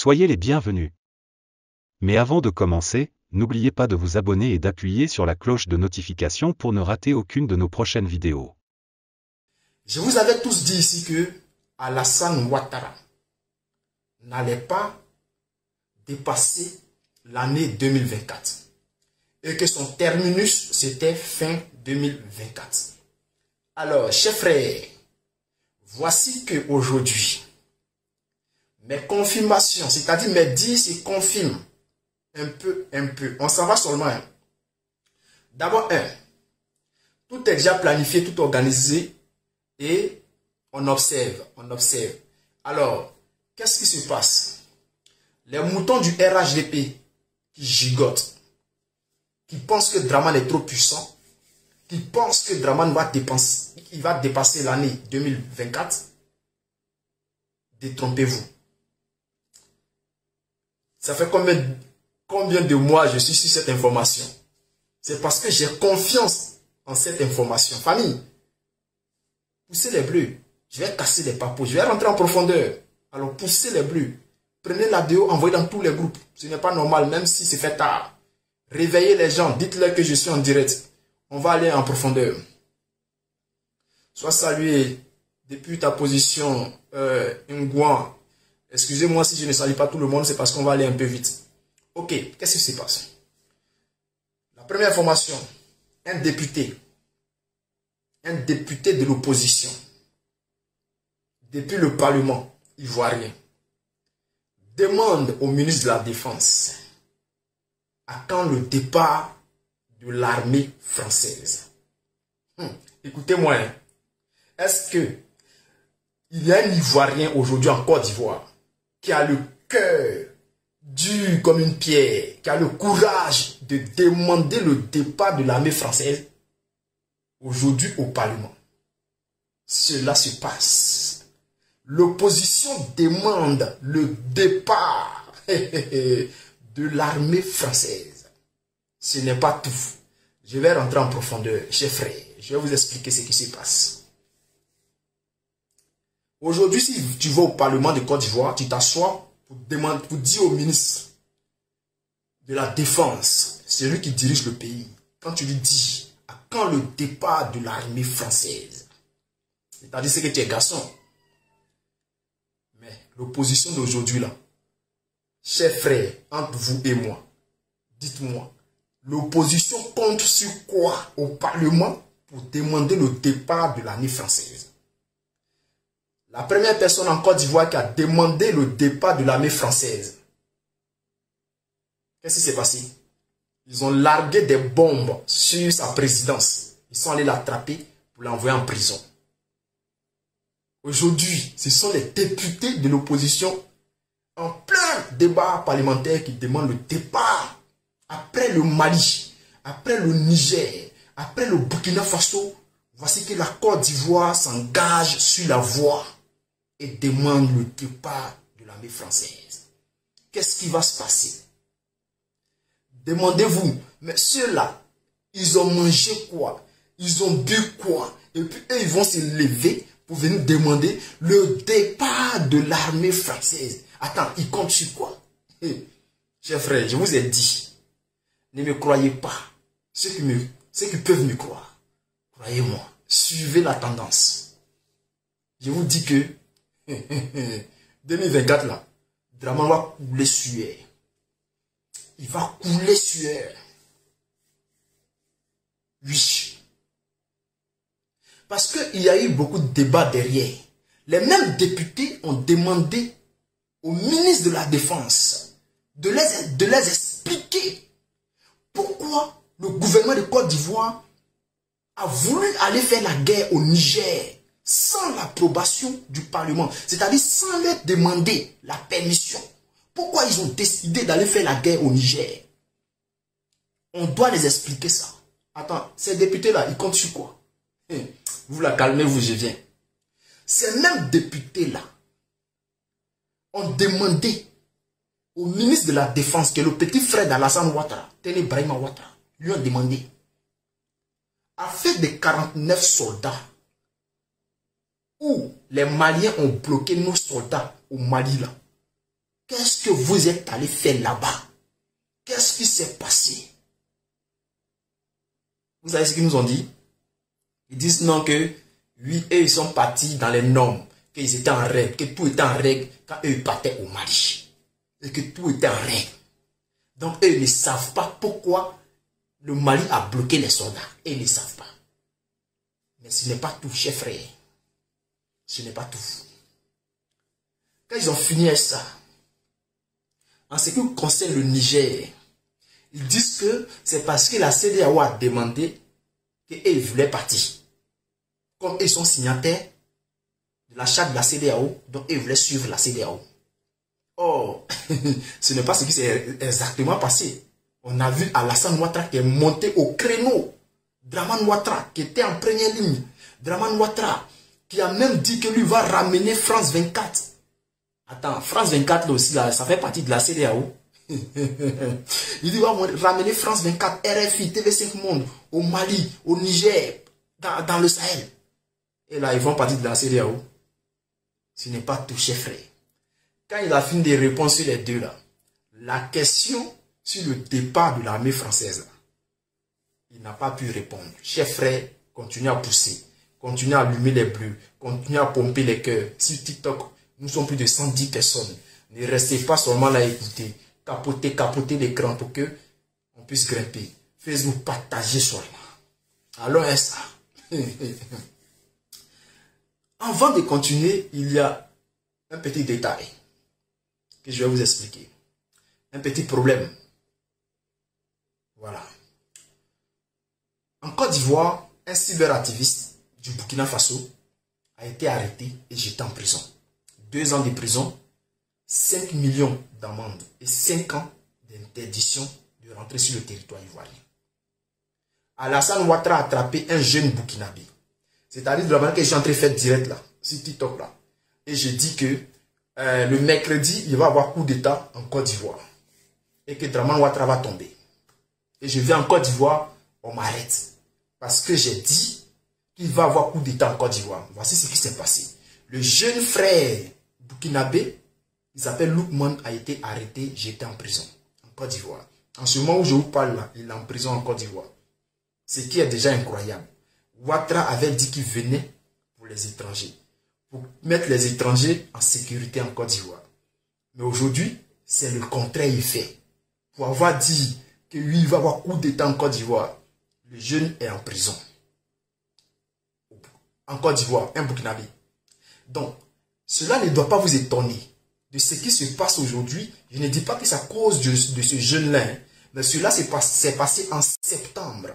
Soyez les bienvenus. Mais avant de commencer, n'oubliez pas de vous abonner et d'appuyer sur la cloche de notification pour ne rater aucune de nos prochaines vidéos. Je vous avais tous dit ici que Alassane Ouattara n'allait pas dépasser l'année 2024 et que son terminus c'était fin 2024. Alors, chers frères, voici que aujourd'hui, mes confirmations, c'est-à-dire mes dires se confirment un peu. On s'en va seulement. D'abord, tout est déjà planifié, tout organisé et on observe. Alors, qu'est-ce qui se passe? Les moutons du RHDP qui gigotent, qui pensent que Draman est trop puissant, qui pensent que Draman va dépasser l'année 2024, détrompez-vous. Ça fait combien de mois je suis sur cette information? C'est parce que j'ai confiance en cette information. Famille, poussez les bleus. Je vais casser les papos. Je vais rentrer en profondeur. Alors poussez les bleus. Prenez la vidéo, envoyez dans tous les groupes. Ce n'est pas normal, même si c'est fait tard. Réveillez les gens. Dites-leur que je suis en direct. On va aller en profondeur. Sois salué depuis ta position, Ngouan. Excusez-moi si je ne salue pas tout le monde, c'est parce qu'on va aller un peu vite. Ok, qu'est-ce qui se passe? La première information, un député de l'opposition, depuis le Parlement ivoirien, demande au ministre de la Défense à quand le départ de l'armée française. Écoutez-moi, est-ce que il y a un Ivoirien aujourd'hui en Côte d'Ivoire qui a le cœur dur comme une pierre, qui a le courage de demander le départ de l'armée française aujourd'hui au Parlement? Cela se passe. L'opposition demande le départ de l'armée française. Ce n'est pas tout. Je vais rentrer en profondeur, chers frères. Je vais vous expliquer ce qui se passe. Aujourd'hui, si tu vas au Parlement de Côte d'Ivoire, tu t'assois pour dire au ministre de la Défense, c'est lui qui dirige le pays, quand tu lui dis à quand le départ de l'armée française, c'est-à-dire c'est que tu es garçon. Mais l'opposition d'aujourd'hui là, chers frères, entre vous et moi, dites-moi, l'opposition compte sur quoi au Parlement pour demander le départ de l'armée française? La première personne en Côte d'Ivoire qui a demandé le départ de l'armée française, qu'est-ce qui s'est passé? Ils ont largué des bombes sur sa présidence. Ils sont allés l'attraper pour l'envoyer en prison. Aujourd'hui, ce sont les députés de l'opposition en plein débat parlementaire qui demandent le départ. Après le Mali, après le Niger, après le Burkina Faso, voici que la Côte d'Ivoire s'engage sur la voie et demande le départ de l'armée française. Qu'est-ce qui va se passer? Demandez-vous, mais ceux-là, ils ont mangé quoi? Ils ont bu quoi? Et puis eux, ils vont se lever pour venir demander le départ de l'armée française. Attends, ils comptent sur quoi? Chers frères, je vous ai dit, ne me croyez pas. Ceux qui peuvent me croire, croyez-moi, suivez la tendance. Je vous dis que 2024 là, Draman va couler sueur. Il va couler sueur. Oui. Parce qu'il y a eu beaucoup de débats derrière. Les mêmes députés ont demandé au ministre de la Défense de les expliquer pourquoi le gouvernement de Côte d'Ivoire a voulu aller faire la guerre au Niger sans l'approbation du Parlement, c'est-à-dire sans leur demander la permission. Pourquoi ils ont décidé d'aller faire la guerre au Niger? On doit les expliquer ça. Attends, ces députés-là, ils comptent sur quoi? Vous la calmez-vous, je viens. Ces mêmes députés-là ont demandé au ministre de la Défense, qui est le petit frère d'Alassane Ouattara, Tene Brahima Ouattara, lui ont demandé, afin de 49 soldats, où les Maliens ont bloqué nos soldats au Mali là, Qu'est-ce que vous êtes allé faire là-bas? Qu'est-ce qui s'est passé? Vous savez ce qu'ils nous ont dit? Ils disent non que, oui, eux, ils sont partis dans les normes, qu'ils étaient en règle, que tout était en règle quand eux ils partaient au Mali. Et que tout était en règle. Donc, eux, ils ne savent pas pourquoi le Mali a bloqué les soldats. Et ils ne savent pas. Mais ce n'est pas tout, chers frères. Ce n'est pas tout. Quand ils ont fini avec ça, en ce qui concerne le Niger, ils disent que c'est parce que la CEDEAO a demandé qu'ils voulaient partir. Comme ils sont signataires de la charte de la CEDEAO, donc ils voulaient suivre la CEDEAO. Or, ce n'est pas ce qui s'est exactement passé. On a vu Alassane Ouattara qui est monté au créneau. Draman Ouattara qui était en première ligne. Draman Ouattara qui a même dit que lui va ramener France 24. Attends, France 24 là aussi, là, ça fait partie de la CEDEAO. Il dit va ramener France 24, RFI, TV5 Monde, au Mali, au Niger, dans le Sahel. Et là, ils font partie de la CEDEAO. Ce n'est pas tout, chef frère. Quand il a fini de répondre sur les deux là, la question sur le départ de l'armée française, là, il n'a pas pu répondre. Chef frère, continuez à pousser, continuez à allumer les bleus, continuez à pomper les cœurs. Sur TikTok, nous sommes plus de 110 personnes. Ne restez pas seulement là à écouter. Capotez l'écran pour que on puisse grimper. Facebook, partagez seulement. Alors, ça. Avant de continuer, il y a un petit détail que je vais vous expliquer. Un petit problème. Voilà. En Côte d'Ivoire, un cyberactiviste du Burkina Faso a été arrêté et jeté en prison. 2 ans de prison, 5 millions d'amendes et 5 ans d'interdiction de rentrer sur le territoire ivoirien. Alassane Ouattara a attrapé un jeune Burkinabé. C'est-à-dire de la manière que je suis en train de faire direct là, sur TikTok là. Et je dis que le mercredi, il va y avoir coup d'État en Côte d'Ivoire. Et que Draman Ouattara va tomber. Et je viens en Côte d'Ivoire, on m'arrête. Parce que j'ai dit qu'il va y avoir coup d'État en Côte d'Ivoire. Voici ce qui s'est passé. Le jeune frère burkinabé, il s'appelle Loukman, a été arrêté, jeté en prison en Côte d'Ivoire. En ce moment où je vous parle là, il est en prison en Côte d'Ivoire. Ce qui est déjà incroyable. Ouattara avait dit qu'il venait pour les étrangers. Pour mettre les étrangers en sécurité en Côte d'Ivoire. Mais aujourd'hui, c'est le contraire il fait. Pour avoir dit que lui, il va avoir coup d'État en Côte d'Ivoire, le jeune est en prison. En Côte d'Ivoire, un Burkinabé. Donc, cela ne doit pas vous étonner de ce qui se passe aujourd'hui. Je ne dis pas que c'est à cause de ce jeune-là, hein, mais cela s'est passé en septembre.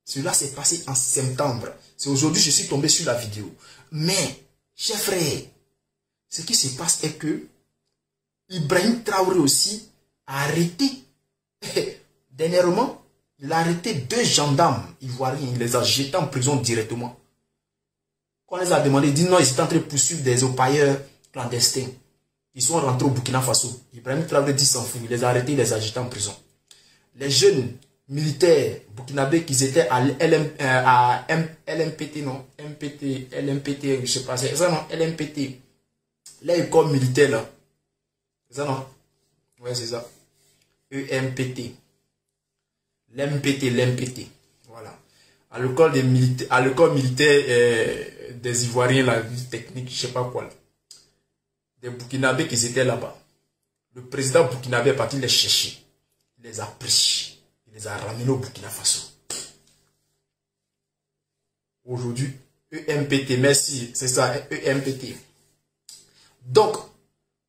Cela s'est passé en septembre. C'est aujourd'hui que je suis tombé sur la vidéo. Mais, chers frères, ce qui se passe est que Ibrahim Traoré aussi a arrêté. Dernièrement, il a arrêté 2 gendarmes ivoiriens. Il les a jetés en prison directement. Quand on les a demandé, ils disent non, ils étaient en train de poursuivre des opailleurs clandestins. Ils sont rentrés au Burkina Faso. Ibrahim Traoré dit s'en fout. Il les a arrêtés, il les a jetés en prison. Les jeunes militaires burkinabés qui étaient à LMPT, non, MPT, LMPT, je sais pas, c'est ça non, LMPT. L'école militaire là. C'est ça non? Ouais, c'est ça. EMPT. L'MPT. Voilà. À l'école militaire des Ivoiriens, la technique, je sais pas quoi là. Des Burkinabés qui étaient là-bas. Le président burkinabé est parti les chercher. Il les a pris. Il les a ramenés au Burkina Faso. Aujourd'hui, EMPT, merci, c'est ça, EMPT. Donc,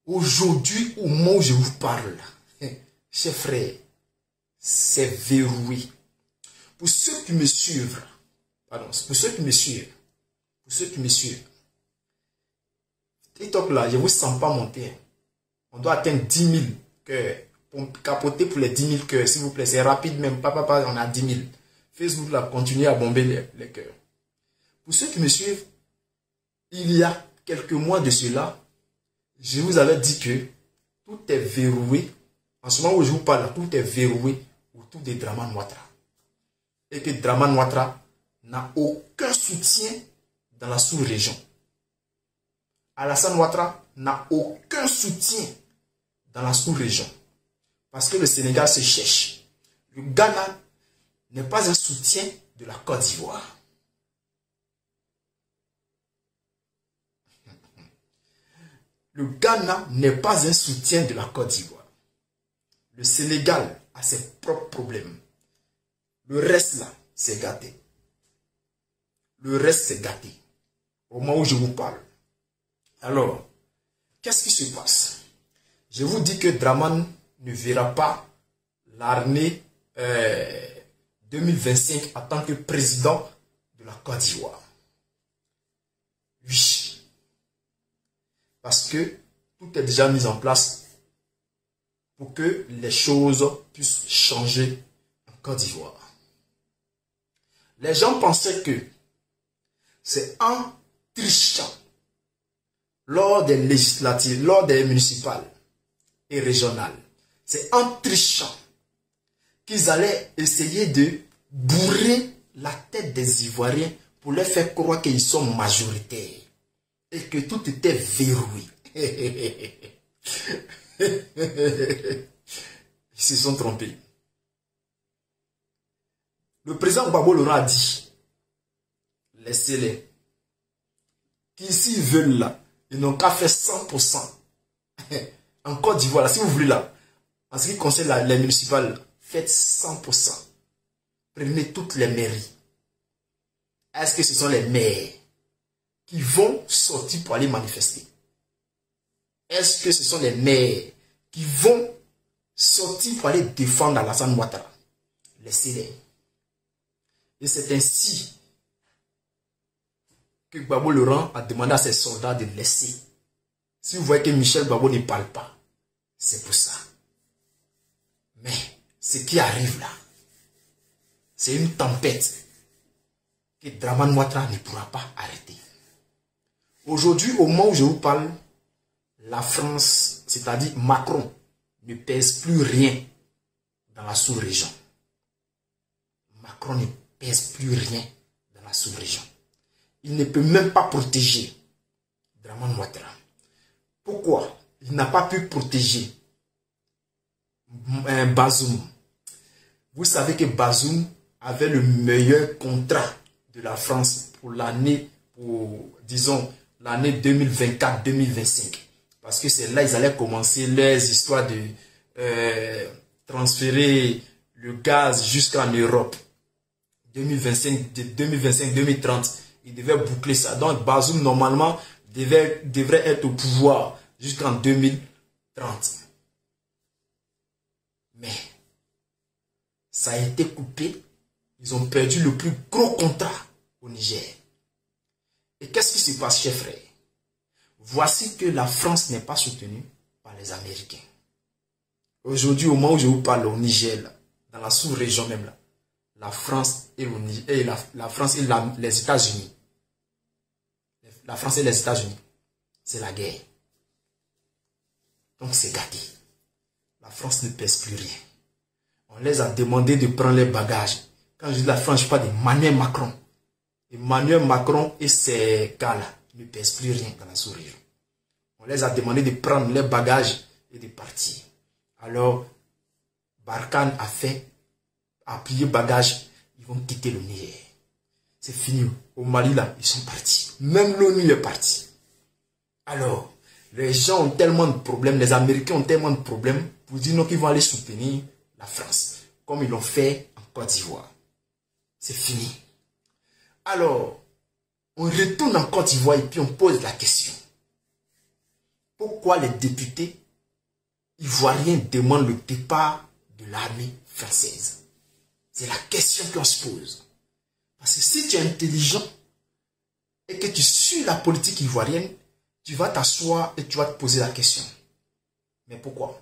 aujourd'hui, au moment où je vous parle, chers frères, c'est verrouillé. Pour ceux qui me suivent, TikTok là, je ne vous sens pas monter. On doit atteindre 10 000 cœurs. Pour capoter pour les 10 000 cœurs, s'il vous plaît, c'est rapide même. Papa, on a 10 000. Facebook là, continue à bomber les cœurs. Pour ceux qui me suivent, il y a quelques mois de cela, je vous avais dit que tout est verrouillé. En ce moment où je vous parle, tout est verrouillé autour de Draman Ouattara. Et que Draman Ouattara n'a aucun soutien dans la sous-région. Alassane Ouattara n'a aucun soutien dans la sous-région. Parce que le Sénégal se cherche. Le Ghana n'est pas un soutien de la Côte d'Ivoire. Le Ghana n'est pas un soutien de la Côte d'Ivoire. Le Sénégal a ses propres problèmes. Le reste là, c'est gâté. Le reste, c'est gâté. Au moment où je vous parle. Alors, qu'est-ce qui se passe? Je vous dis que Dramane ne verra pas l'armée 2025 en tant que président de la Côte d'Ivoire. Oui. Parce que tout est déjà mis en place pour que les choses puissent changer en Côte d'Ivoire. Les gens pensaient que c'est en trichant lors des législatives, lors des municipales et régionales, c'est en trichant qu'ils allaient essayer de bourrer la tête des Ivoiriens pour leur faire croire qu'ils sont majoritaires et que tout était verrouillé. Ils se sont trompés. Le président Gbagbo Laurent a dit, laissez-les. S'ils veulent là, ils n'ont qu'à faire 100%. En Côte d'Ivoire, si vous voulez là, en ce qui concerne les municipales, faites 100%. Prenez toutes les mairies. Est-ce que ce sont les maires qui vont sortir pour aller manifester? Est-ce que ce sont les maires qui vont sortir pour aller défendre Alassane Ouattara? Laissez-les. Et c'est ainsi que Gbagbo Laurent a demandé à ses soldats de laisser. Si vous voyez que Michel Gbagbo ne parle pas, c'est pour ça. Mais ce qui arrive là, c'est une tempête que Dramane Ouattara ne pourra pas arrêter. Aujourd'hui, au moment où je vous parle, la France, c'est-à-dire Macron, ne pèse plus rien dans la sous-région. Macron ne pèse plus rien dans la sous-région. Il ne peut même pas protéger Dramane Ouattara. Pourquoi? Il n'a pas pu protéger Bazoum. Vous savez que Bazoum avait le meilleur contrat de la France pour l'année, disons, l'année 2024-2025. Parce que c'est là qu'ils allaient commencer les histoires de transférer le gaz jusqu'en Europe. 2025-2030, ils devaient boucler ça. Donc Bazoum, normalement, devrait être au pouvoir jusqu'en 2030. Mais ça a été coupé. Ils ont perdu le plus gros contrat au Niger. Et qu'est-ce qui se passe, chers frères? Voici que la France n'est pas soutenue par les Américains. Aujourd'hui, au moment où je vous parle, au Niger, là, dans la sous-région même, là, la France et les États-Unis. La France et les États-Unis, c'est la guerre. Donc c'est gâté. La France ne pèse plus rien. On les a demandé de prendre les bagages. Quand je dis la France, je parle d'Emmanuel Macron. Emmanuel Macron et ses gars-là ne pèsent plus rien dans la sous-région. On les a demandé de prendre les bagages et de partir. Alors, Barkhane a plié bagages. Ils vont quitter le Niger. C'est fini. Au Mali, là, ils sont partis. Même l'ONU est partie. Alors, les gens ont tellement de problèmes, les Américains ont tellement de problèmes pour dire non qu'ils vont aller soutenir la France, comme ils l'ont fait en Côte d'Ivoire. C'est fini. Alors, on retourne en Côte d'Ivoire et puis on pose la question. Pourquoi les députés ivoiriens demandent le départ de l'armée française? C'est la question qu'on se pose. Parce que si tu es intelligent et que tu suis la politique ivoirienne, tu vas t'asseoir et tu vas te poser la question. Mais pourquoi?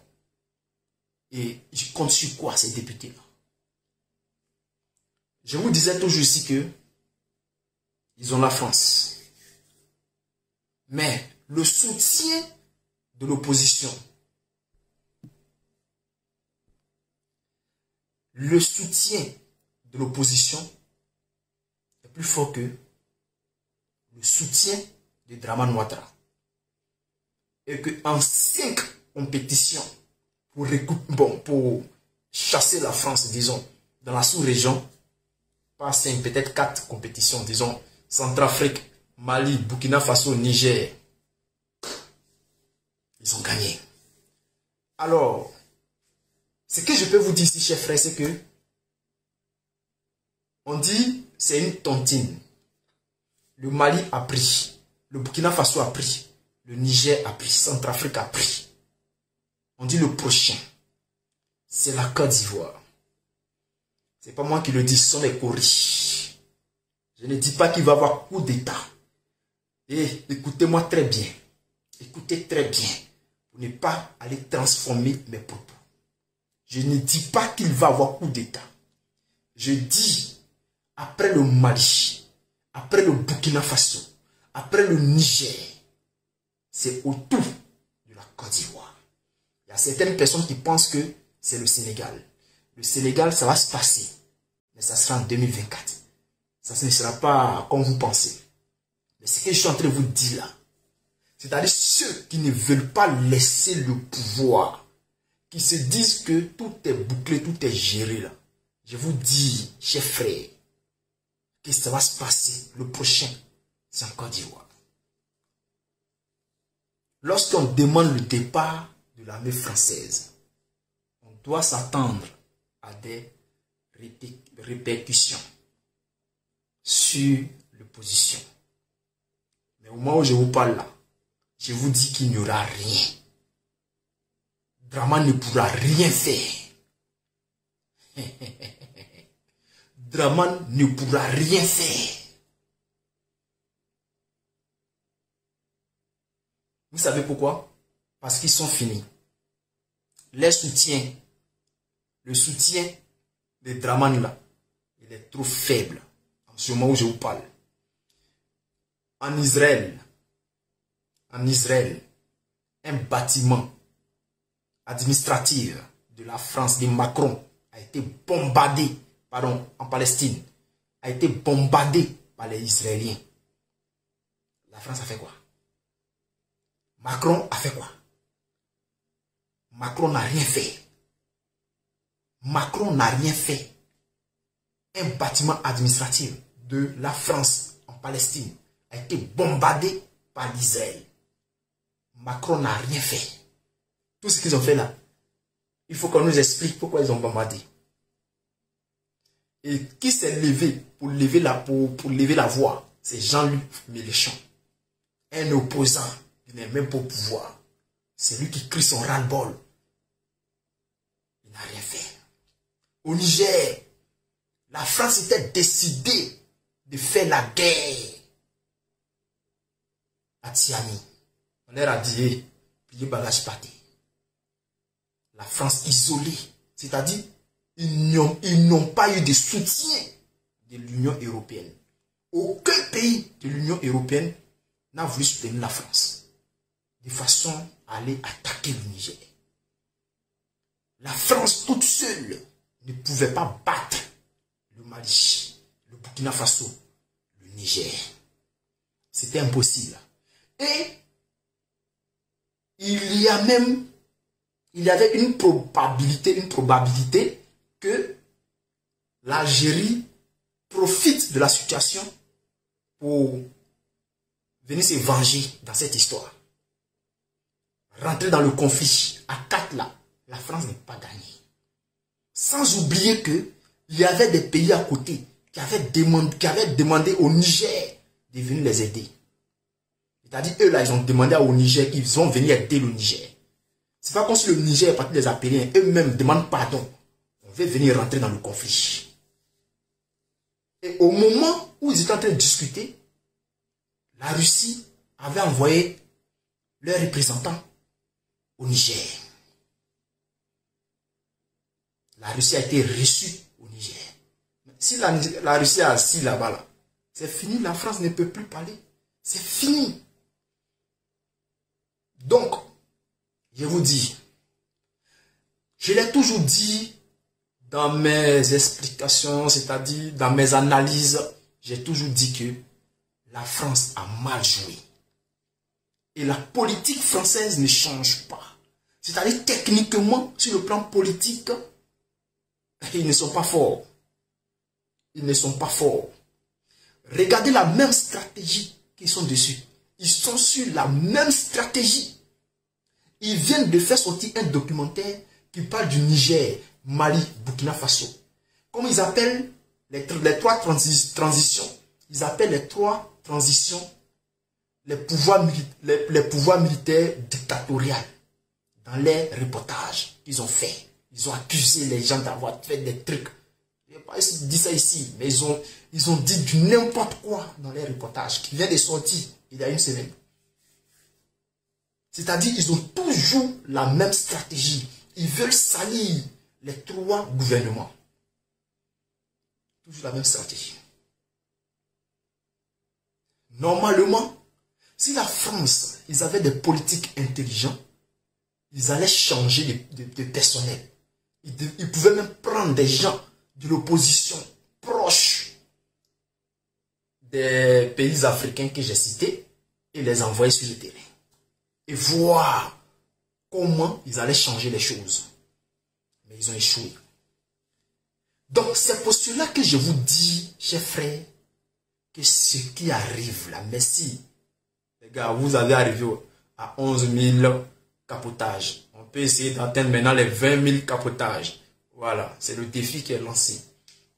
Et je compte sur quoi ces députés-là? Je vous disais toujours ici que ils ont la France. Mais le soutien de l'opposition, est plus fort que le soutien de Dramane Ouattara. Et qu'en 5 compétitions pour chasser la France, disons, dans la sous-région, par 5, peut-être 4 compétitions, disons, Centrafrique, Mali, Burkina Faso, Niger. Ils ont gagné. Alors, ce que je peux vous dire ici, chers frères, c'est que on dit c'est une tontine. Le Mali a pris, le Burkina Faso a pris, le Niger a pris, Centrafrique a pris. On dit le prochain, c'est la Côte d'Ivoire. C'est pas moi qui le dis, ce sont les Coris. Je ne dis pas qu'il va y avoir coup d'État. Et écoutez-moi très bien. Écoutez très bien. Pour ne pas aller transformer mes propos. Je ne dis pas qu'il va y avoir coup d'État. Je dis, après le Mali, après le Burkina Faso, après le Niger, c'est autour de la Côte d'Ivoire. Il y a certaines personnes qui pensent que c'est le Sénégal. Le Sénégal, ça va se passer. Mais ça sera en 2024. Ça ne sera pas comme vous pensez. Mais ce que je suis en train de vous dire là, c'est-à-dire ceux qui ne veulent pas laisser le pouvoir, qui se disent que tout est bouclé, tout est géré là. Je vous dis, chers frères, que ça va se passer. Le prochain, c'est en Côte d'Ivoire. Lorsqu'on demande le départ de l'armée française, on doit s'attendre à des répercussions sur l'opposition. Mais au moment où je vous parle là, je vous dis qu'il n'y aura rien. Draman ne pourra rien faire. Draman ne pourra rien faire. Vous savez pourquoi? Parce qu'ils sont finis. Les soutiens, le soutien de Draman là, il est trop faible en ce moment où je vous parle. En Israël, un bâtiment administratif de la France, de Macron, a été bombardé, pardon, en Palestine, a été bombardé par les Israéliens. La France a fait quoi? Macron a fait quoi? Macron n'a rien fait. Macron n'a rien fait. Un bâtiment administratif de la France en Palestine a été bombardé par l'Israël. Macron n'a rien fait. Tout ce qu'ils ont fait là, il faut qu'on nous explique pourquoi ils ont bombardé. Et qui s'est levé pour lever la voix? C'est Jean-Luc Mélenchon. Un opposant qui n'est même pas au pouvoir. C'est lui qui crie son ras-le-bol. Il n'a rien fait. Au Niger, la France était décidée de faire la guerre à Tiani. On leur a dit, pliez bagage pâté. La France isolée, c'est-à-dire, ils n'ont pas eu de soutien de l'Union européenne. Aucun pays de l'Union européenne n'a voulu soutenir la France, de façon à aller attaquer le Niger. La France toute seule ne pouvait pas battre le Mali, le Burkina Faso, le Niger. C'était impossible. Et il y avait une probabilité que l'Algérie profite de la situation pour venir se venger dans cette histoire. Rentrer dans le conflit à 4 là, la France n'est pas gagnée. Sans oublier que il y avait des pays à côté qui avaient demandé au Niger de venir les aider. C'est-à-dire, eux là, ils ont demandé au Niger qu'ils vont venir aider le Niger. C'est pas comme si le Niger est parti les appeler, eux-mêmes demandent pardon. On veut venir rentrer dans le conflit. Et au moment où ils étaient en train de discuter, la Russie avait envoyé leurs représentants au Niger. La Russie a été reçue au Niger. Si la Russie est assise là-bas, là, c'est fini, la France ne peut plus parler. C'est fini. Donc, je vous dis, je l'ai toujours dit dans mes explications, c'est-à-dire dans mes analyses, j'ai toujours dit que la France a mal joué. Et la politique française ne change pas. C'est-à-dire techniquement, sur le plan politique, ils ne sont pas forts. Ils ne sont pas forts. Regardez la même stratégie qu'ils sont dessus. Ils sont sur la même stratégie. Ils viennent de faire sortir un documentaire qui parle du Niger, Mali, Burkina Faso. Comme ils appellent les trois transitions. Ils appellent les trois transitions les pouvoirs militaires dictatoriaux. Dans les reportages qu'ils ont fait. Ils ont accusé les gens d'avoir fait des trucs. Je n'ai pas dit ça ici, mais ils ont dit du n'importe quoi dans les reportages qui vient de sortir il y a une semaine. C'est-à-dire qu'ils ont toujours la même stratégie. Ils veulent salir les trois gouvernements. Toujours la même stratégie. Normalement, si la France, ils avaient des politiques intelligents, ils allaient changer de personnel. Ils pouvaient même prendre des gens de l'opposition proches des pays africains que j'ai cités et les envoyer sur le terrain. Et voir comment ils allaient changer les choses. Mais ils ont échoué. Donc c'est pour cela que je vous dis, chers frères, que ce qui arrive là, merci. Les gars, vous avez arrivé à 11 000 capotages. On peut essayer d'atteindre maintenant les 20 000 capotages. Voilà, c'est le défi qui est lancé.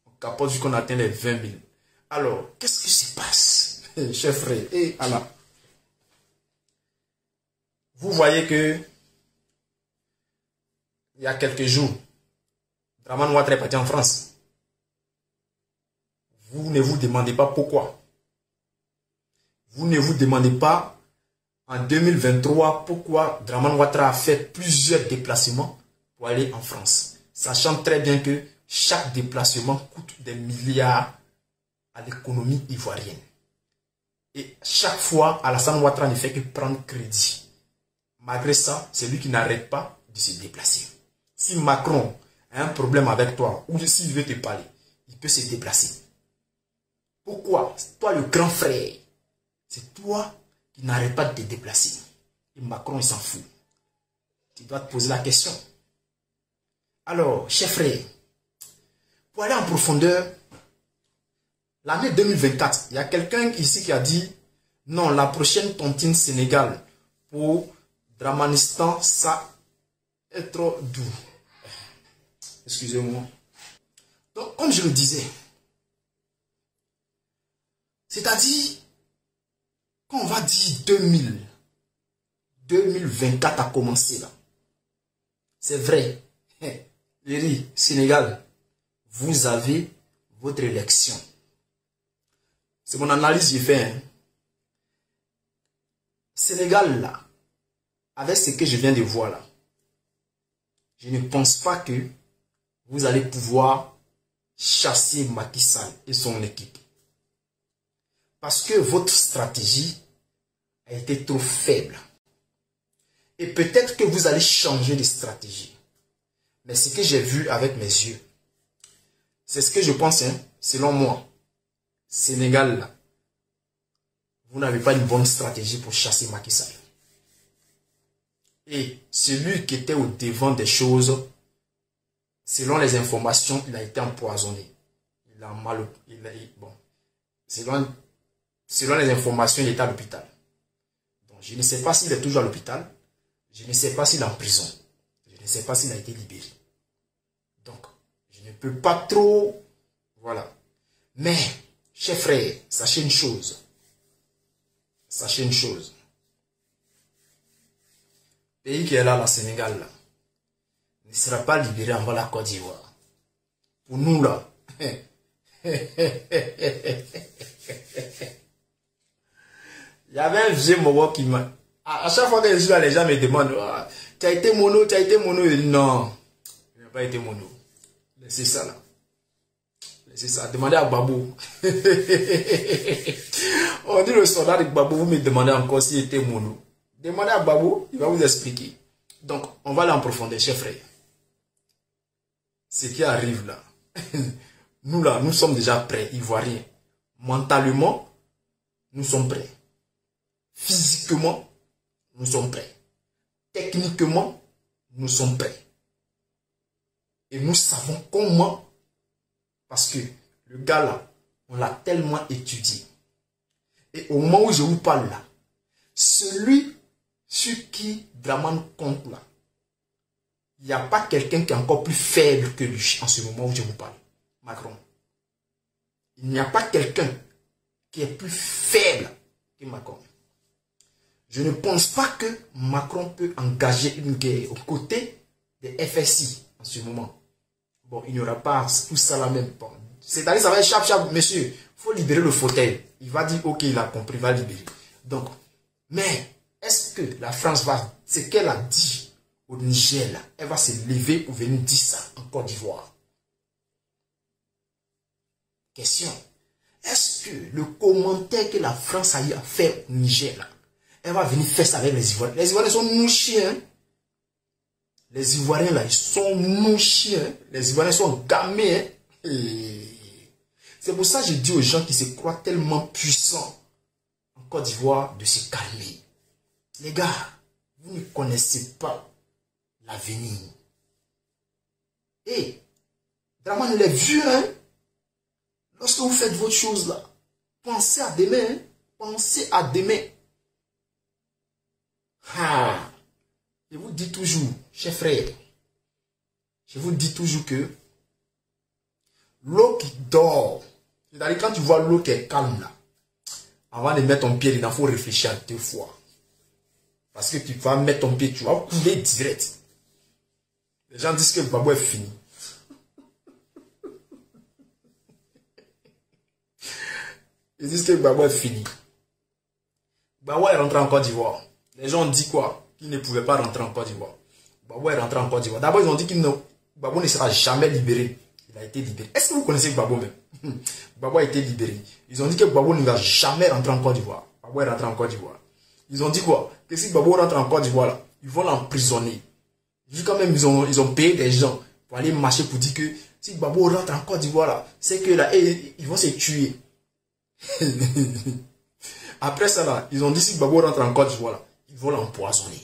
On capote jusqu'on atteint les 20 000. Alors, qu'est-ce qui se passe, chers frères? Et alors, vous voyez que il y a quelques jours, Draman Ouattara est parti en France. Vous ne vous demandez pas pourquoi. Vous ne vous demandez pas en 2023 pourquoi Draman Ouattara a fait plusieurs déplacements pour aller en France. Sachant très bien que chaque déplacement coûte des milliards à l'économie ivoirienne. Et chaque fois, Alassane Ouattara ne fait que prendre crédit. Malgré ça, c'est lui qui n'arrête pas de se déplacer. Si Macron a un problème avec toi, ou s'il veut te parler, il peut se déplacer. Pourquoi? Toi le grand frère, c'est toi qui n'arrête pas de te déplacer. Et Macron, il s'en fout. Tu dois te poser la question. Alors, chers frères, pour aller en profondeur, l'année 2024, il y a quelqu'un ici qui a dit, non, la prochaine tontine Sénégal pour Dramanistan, ça est trop doux. Excusez-moi. Donc, comme je le disais, c'est-à-dire, quand on va dire 2024 a commencé là, c'est vrai, Léry, Sénégal, vous avez votre élection. C'est mon analyse que j'ai fait. Hein. Sénégal là, avec ce que je viens de voir là, je ne pense pas que vous allez pouvoir chasser Macky Sall et son équipe. Parce que votre stratégie a été trop faible. Et peut-être que vous allez changer de stratégie. Mais ce que j'ai vu avec mes yeux, c'est ce que je pense, hein, selon moi. Sénégal, là, vous n'avez pas une bonne stratégie pour chasser Macky Sall. Et celui qui était au devant des choses, selon les informations, il a été empoisonné. Il a mal... bon. Selon les informations, il est à l'hôpital. Donc, je ne sais pas s'il est toujours à l'hôpital. Je ne sais pas s'il est en prison. Je ne sais pas s'il a été libéré. Donc, je ne peux pas trop... Voilà. Mais, chers frères, sachez une chose. Sachez une chose. Le pays qui est là, le Sénégal, là, ne sera pas libéré avant la Côte d'Ivoire. Pour nous, là. Il y avait un vieux Mogo qui m'a... À chaque fois que je suis là, les gens me demandent, ah, tu as été mono, tu as été mono. Je dis, non, je n'ai pas été mono. Laissez ça là. Laissez ça. Demandez à Babou. On dit le soldat de Babou, vous me demandez encore s'il était mono. Demandez à Babou, il va vous expliquer. Donc, on va aller en profondeur, chers frères. Ce qui arrive là, nous là, nous sommes déjà prêts, Ivoiriens. Mentalement, nous sommes prêts. Physiquement, nous sommes prêts. Techniquement, nous sommes prêts. Et nous savons comment. Parce que le gars là, on l'a tellement étudié. Et au moment où je vous parle là, celui sur qui Draman compte là, il n'y a pas quelqu'un qui est encore plus faible que lui en ce moment où je vous parle. Macron. Il n'y a pas quelqu'un qui est plus faible que Macron. Je ne pense pas que Macron peut engager une guerre aux côtés des FSI en ce moment. Bon, il n'y aura pas tout ça là même. Bon, c'est-à-dire, ça va être chap, monsieur. Il faut libérer le fauteuil. Il va dire, ok, il a compris, il va libérer. Donc, mais, est-ce que la France va, ce qu'elle a dit au Niger, là, elle va se lever pour venir dire ça en Côte d'Ivoire? Question. Est-ce que le commentaire que la France a eu à faire au Niger, là, elle va venir faire ça avec les Ivoiriens? Les Ivoiriens sont mouchés, hein? Les Ivoiriens, là, ils sont mouchés, hein? Les Ivoiriens sont gamés, hein? C'est pour ça que je dis aux gens qui se croient tellement puissants en Côte d'Ivoire de se calmer. Les gars, vous ne connaissez pas l'avenir. Et, Draman, il est vieux, hein? Lorsque vous faites votre chose là, pensez à demain, hein? Pensez à demain. Ah, je vous dis toujours, chers frères, je vous dis toujours que l'eau qui dort, c'est-à-dire quand tu vois l'eau qui est calme là, avant de mettre ton pied dedans, il faut réfléchir à 2 fois. Parce que tu vas mettre ton pied, tu vas couler direct. Les gens disent que le babou est fini. Ils disent que le babou est fini. Babou est rentré en Côte d'Ivoire. Les gens ont dit quoi? Qu'il ne pouvait pas rentrer en Côte d'Ivoire. Babou est rentré en Côte d'Ivoire. D'abord, ils ont dit qu'il Babou ne sera jamais libéré. Il a été libéré. Est-ce que vous connaissez Babou même? Babou a été libéré. Ils ont dit que Babou ne va jamais rentrer en Côte d'Ivoire. Babou est rentré en Côte d'Ivoire. Ils ont dit quoi? Que si Babou rentre en Côte d'Ivoire, là, ils vont l'emprisonner. Vu quand même, ils ont payé des gens pour aller marcher pour dire que si Babou rentre en Côte d'Ivoire, là, c'est que là, ils vont se tuer. Après ça, là, ils ont dit si Babou rentre en Côte d'Ivoire, là, ils vont l'empoisonner.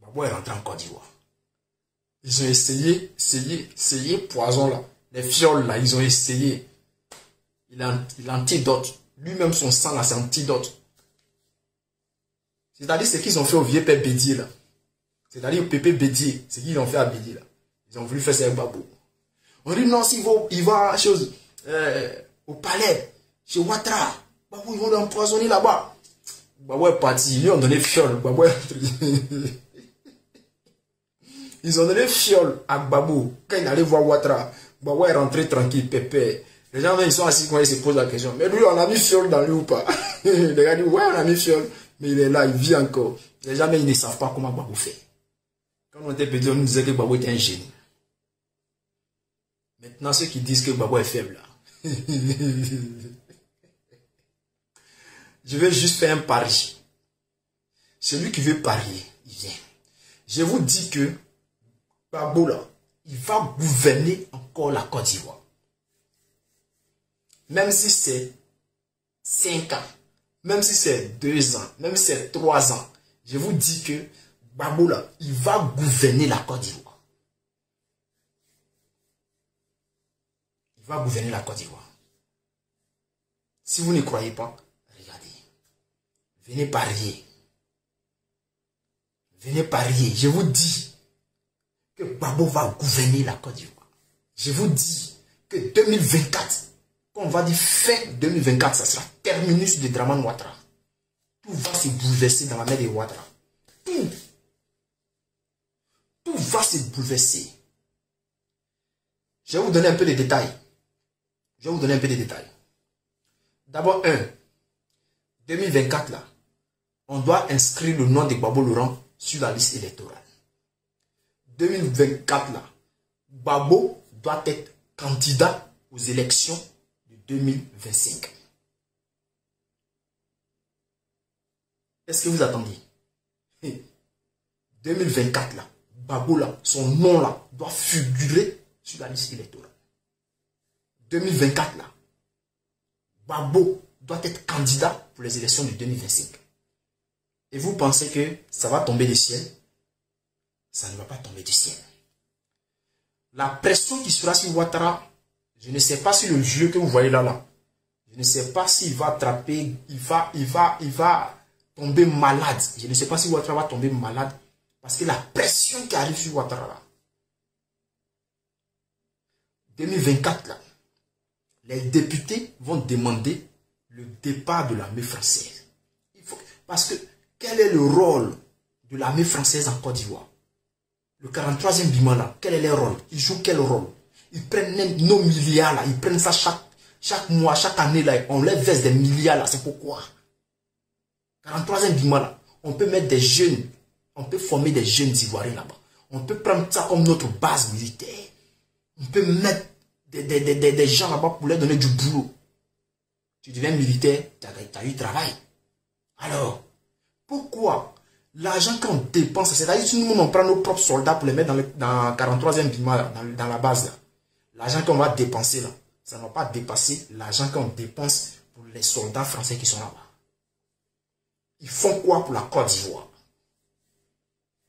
Babou est rentré en Côte d'Ivoire. Ils ont essayé poison là. Les fioles là, ils ont essayé. Il a antidote. Lui-même, son sang là, c'est antidote. C'est-à-dire ce qu'ils ont fait au vieux père Bédier là. C'est-à-dire au pépé Bédier. Ce qu'ils ont fait à Bédier là. Ils ont voulu faire ça avec Babou. On dit non, il va chose, au palais, chez Ouattara. Babou, ils vont l'empoisonner là-bas. Babou est parti. Ils lui ont donné fiole. Babou est... Ils ont donné fiole à Babou. Quand il allait voir Ouattara, Babou est rentré tranquille, pépé. Les gens, ils sont assis quand ils se posent la question. Mais lui, on a mis fiole dans lui ou pas? Les gars disent, ouais, on a mis fiole. Mais il est là, il vit encore. Les gens, ils ne savent pas comment Babou fait. Quand on était petit, on nous disait que Babou était un génie. Maintenant, ceux qui disent que Babou est faible, là. Je vais juste faire un pari. Celui qui veut parier, il vient. Je vous dis que Babou, là, il va gouverner encore la Côte d'Ivoire. Même si c'est 5 ans, même si c'est 2 ans, même si c'est 3 ans, je vous dis que Babou, là, il va gouverner la Côte d'Ivoire. Il va gouverner la Côte d'Ivoire. Si vous ne croyez pas, regardez. Venez parier. Venez parier. Je vous dis que Babou va gouverner la Côte d'Ivoire. Je vous dis que 2024, quand on va dire fin 2024, ça sera terminus de Draman Ouattara. Tout va se bouleverser dans la mer de Ouattara. Tout va se bouleverser. Je vais vous donner un peu de détails. D'abord, 2024 là, on doit inscrire le nom de Gbagbo Laurent sur la liste électorale. 2024 là, Gbagbo doit être candidat aux élections de 2025. Est-ce que vous attendez? 2024 là, Gbagbo là, son nom là, doit figurer sur la liste électorale. 2024 là, Gbagbo doit être candidat pour les élections de 2025. Et vous pensez que ça va tomber du ciel? ça ne va pas tomber du ciel. La pression qui sera sur Ouattara, je ne sais pas si le vieux que vous voyez là, je ne sais pas s'il va attraper, il va tomber malade. Je ne sais pas si Ouattara va tomber malade. Parce que la pression qui arrive sur Ouattara là, 2024 là, les députés vont demander le départ de l'armée française. Parce que quel est le rôle de l'armée française en Côte d'Ivoire? Le 43e Bima là, quel est leur rôle? Ils jouent quel rôle? Ils prennent même nos milliards là, ils prennent ça chaque mois, chaque année là, on les verse des milliards là, c'est pourquoi? 43e Bima là, on peut mettre des jeunes, on peut former des jeunes Ivoiriens là-bas. On peut prendre ça comme notre base militaire. On peut mettre des gens là-bas pour leur donner du boulot. Tu deviens militaire, tu as eu du travail. Alors, pourquoi l'argent qu'on dépense, c'est-à-dire si nous on prend nos propres soldats pour les mettre dans 43e Bima, dans la base, l'argent qu'on va dépenser là, ça ne va pas dépasser l'argent qu'on dépense pour les soldats français qui sont là-bas. Ils font quoi pour la Côte d'Ivoire?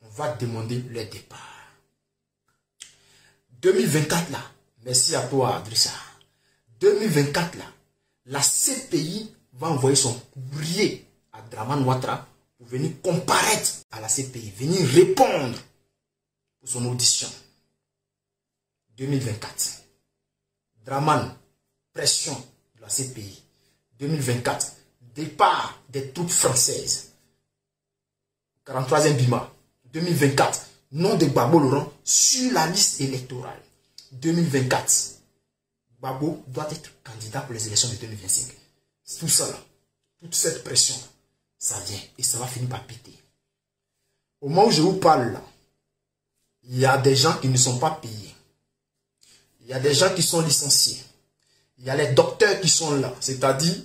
On va demander leur départ. 2024 là, merci à toi Adrissa. 2024 là, la CPI va envoyer son courrier à Dramane Ouattara pour venir comparaître à la CPI, venir répondre pour son audition. 2024. Dramane, pression de la CPI. 2024. Départ des troupes françaises. 43e Bima. 2024. Nom de Gbagbo Laurent sur la liste électorale. 2024. Gbagbo doit être candidat pour les élections de 2025. Tout ça là, toute cette pression, ça vient et ça va finir par péter. Au moment où je vous parle là, il y a des gens qui ne sont pas payés. Il y a des gens qui sont licenciés. Il y a les docteurs qui sont là. C'est-à-dire,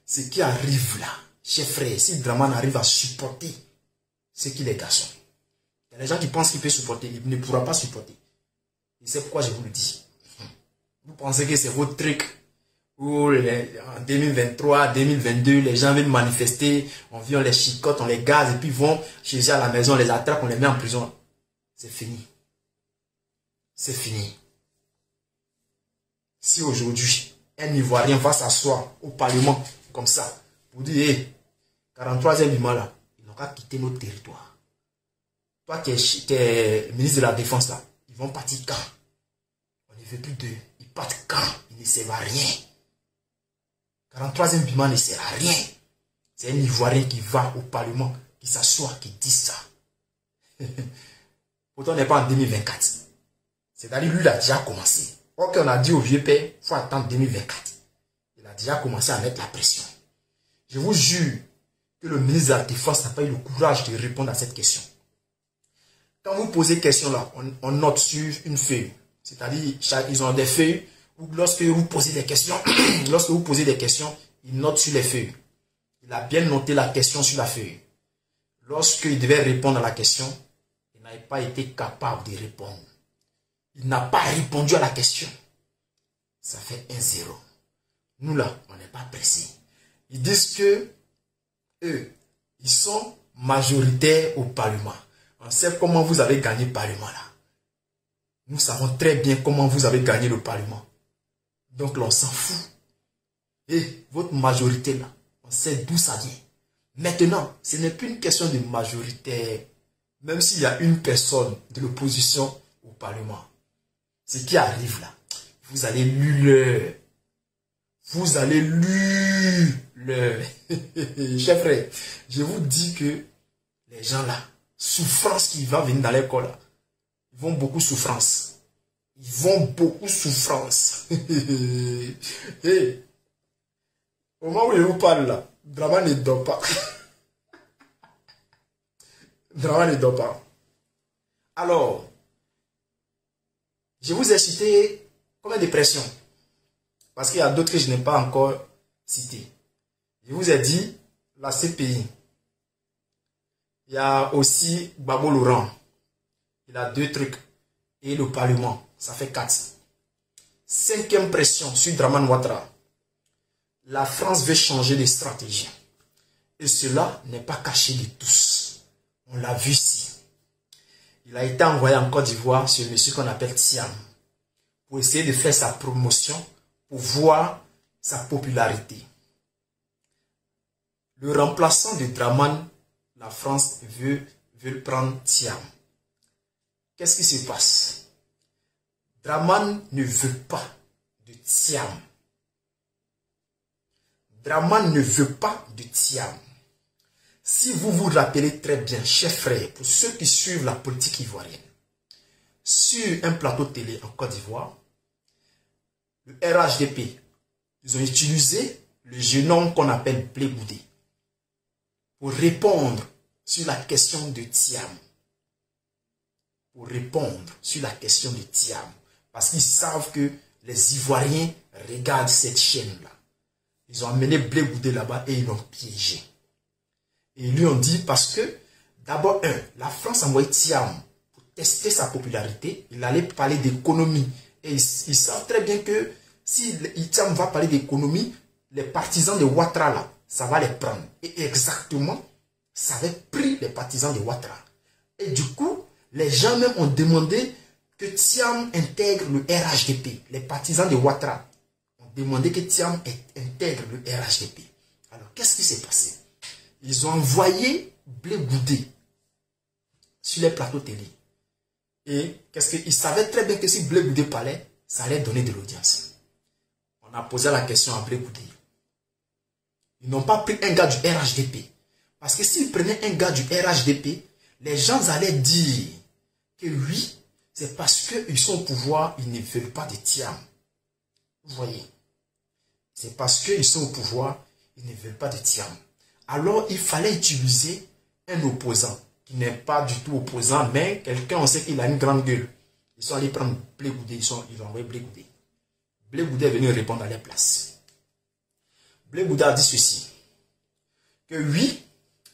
ce qui arrive là, chers frères, si Dramane arrive à supporter ce qu'il est garçon. Il y a des gens qui pensent qu'il peut supporter, il ne pourra pas supporter. Et c'est pourquoi je vous le dis. Vous pensez que c'est votre truc où en 2023, 2022, les gens viennent manifester, on vient, on les chicote, on les gaze, et puis ils vont chez eux à la maison, on les attrape, on les met en prison. C'est fini. C'est fini. Si aujourd'hui, un Ivoirien va s'asseoir au Parlement, comme ça, pour dire, hey, 43e Bima là, ils n'ont qu'à quitter notre territoire. Toi qui es ministre de la Défense là, ils vont partir quand? On ne veut plus d'eux. Ils partent quand? Ils ne servent à rien. 43e Bima ne sert à rien. C'est un Ivoirien qui va au Parlement, qui s'assoit, qui dit ça. Pourtant, on n'est pas en 2024. C'est-à-dire, lui, il a déjà commencé. Ok, on a dit au vieux père, il faut attendre 2024. Il a déjà commencé à mettre la pression. Je vous jure que le ministre de la Défense n'a pas eu le courage de répondre à cette question. Quand vous posez question là, on note sur une feuille. C'est-à-dire, ils ont des feuilles où lorsque vous posez des questions, ils notent sur les feuilles. Il a bien noté la question sur la feuille. Lorsqu'il devait répondre à la question, il n'avait pas été capable de répondre. Il n'a pas répondu à la question. Ça fait 1-0. Nous là, on n'est pas pressés. Ils disent que eux, ils sont majoritaires au Parlement. On sait comment vous avez gagné le Parlement là. Nous savons très bien comment vous avez gagné le Parlement. Donc là, on s'en fout. Et votre majorité là, on sait d'où ça vient. Maintenant, ce n'est plus une question de majorité. Même s'il y a une personne de l'opposition au Parlement. Ce qui arrive là, vous allez lire. Vous allez lire. Chers frères, je vous dis que les gens là, souffrance qui va venir dans l'école là, ils vont beaucoup souffrance. Ils vont beaucoup souffrance. Hey, au moment où je vous parle là, Dramane ne dort pas. Dramane ne dort pas. Alors, je vous ai cité combien de pressions? Parce qu'il y a d'autres que je n'ai pas encore citées. Je vous ai dit la CPI. Il y a aussi Gbagbo Laurent. Il a 2 trucs. Et le Parlement. Ça fait 4. 5e pression sur Dramane Ouattara. La France veut changer de stratégie. Et cela n'est pas caché de tous. On l'a vu ici. Il a été envoyé en Côte d'Ivoire sur le monsieur qu'on appelle Thiam, pour essayer de faire sa promotion, pour voir sa popularité. Le remplaçant de Dramane, la France veut prendre Thiam. Qu'est-ce qui se passe? Dramane ne veut pas de Thiam. Dramane ne veut pas de Thiam. Si vous vous rappelez très bien, chers frères, pour ceux qui suivent la politique ivoirienne, sur un plateau télé en Côte d'Ivoire, le RHDP, ils ont utilisé le jeune homme qu'on appelle Blé Goudé pour répondre sur la question de Thiam. Pour répondre sur la question de Thiam. Parce qu'ils savent que les Ivoiriens regardent cette chaîne-là. Ils ont amené Blé Goudé là-bas et ils l'ont piégé. Et ils lui ont dit parce que, d'abord, la France a envoyé Thiam pour tester sa popularité. Il allait parler d'économie. Et ils savent très bien que si Thiam va parler d'économie, les partisans de Ouattara, là, ça va les prendre. Et exactement, ça avait pris les partisans de Ouattara. Et du coup, les gens même ont demandé que Thiam intègre le RHDP. Les partisans de Ouattara ont demandé que Thiam intègre le RHDP. Alors, qu'est-ce qui s'est passé? Ils ont envoyé Blé Goudé sur les plateaux télé. Et qu'est-ce qu'ils savaient très bien que si Blé Goudé parlait, ça allait donner de l'audience. On a posé la question à Blé Goudé. Ils n'ont pas pris un gars du RHDP. Parce que s'ils prenaient un gars du RHDP, les gens allaient dire que oui, c'est parce qu'ils sont au pouvoir, ils ne veulent pas de Thiam. Vous voyez? C'est parce qu'ils sont au pouvoir, ils ne veulent pas de Thiam. Alors, il fallait utiliser un opposant, qui n'est pas du tout opposant, mais quelqu'un, on sait qu'il a une grande gueule. Ils sont allés prendre Blé Goudé, ils ont envoyé Blé Goudé. Blé Goudé est venu répondre à leur place. Blé Goudé a dit ceci, que oui,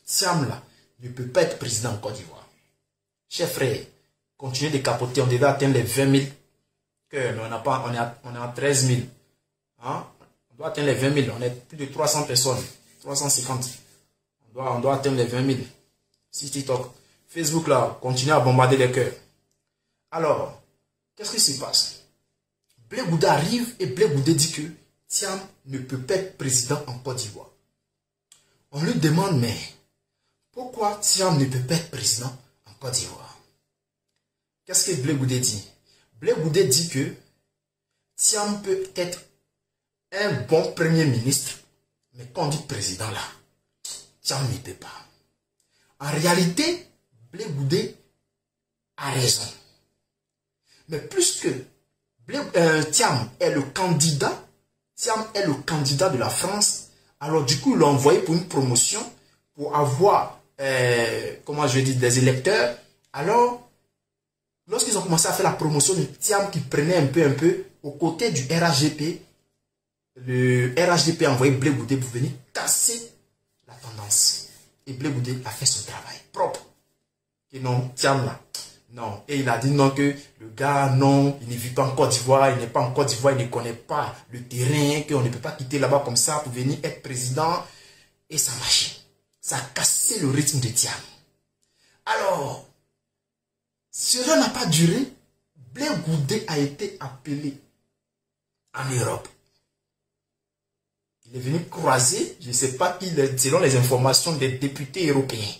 Thiam là ne peut pas être président en Côte d'Ivoire. Chers frères, continuez de capoter, on devait atteindre les 20 000 cœurs, on est à 13 000. Hein? On doit atteindre les 20 000, on est plus de 300 personnes, 350. On doit atteindre les 20 000. Si TikTok, Facebook là, continue à bombarder les cœurs. Alors, qu'est-ce qui se passe? Blé Goudé arrive et Blé Goudé dit que Thiam ne peut pas être président en Côte d'Ivoire. On lui demande, mais pourquoi Thiam ne peut pas être président en Côte d'Ivoire? Qu'est-ce que Blé Goudé dit? Blé Goudé dit que Thiam peut être un bon premier ministre, mais quand on dit président là, Thiam ne peut pas. En réalité, Blé Goudé a raison. Mais plus que Thiam est le candidat, de la France, alors du coup, il l'a envoyé pour une promotion, pour avoir, comment je vais dire, des électeurs. Alors, lorsqu'ils ont commencé à faire la promotion de Thiam qui prenait un peu, aux côtés du RHDP, le RHDP a envoyé Blé Goudé pour venir casser la tendance. Et Blé Goudé a fait son travail propre. Et non, Thiam là, non. Et il a dit non, que le gars, non, il ne vit pas en Côte d'Ivoire, il n'est pas en Côte d'Ivoire, il ne connaît pas le terrain, qu'on ne peut pas quitter là-bas comme ça pour venir être président. Et ça marchait. Ça a cassé le rythme de Thiam. Alors, cela n'a pas duré. Blé Goudé a été appelé en Europe. Il est venu croiser, je ne sais pas qui, selon les informations des députés européens.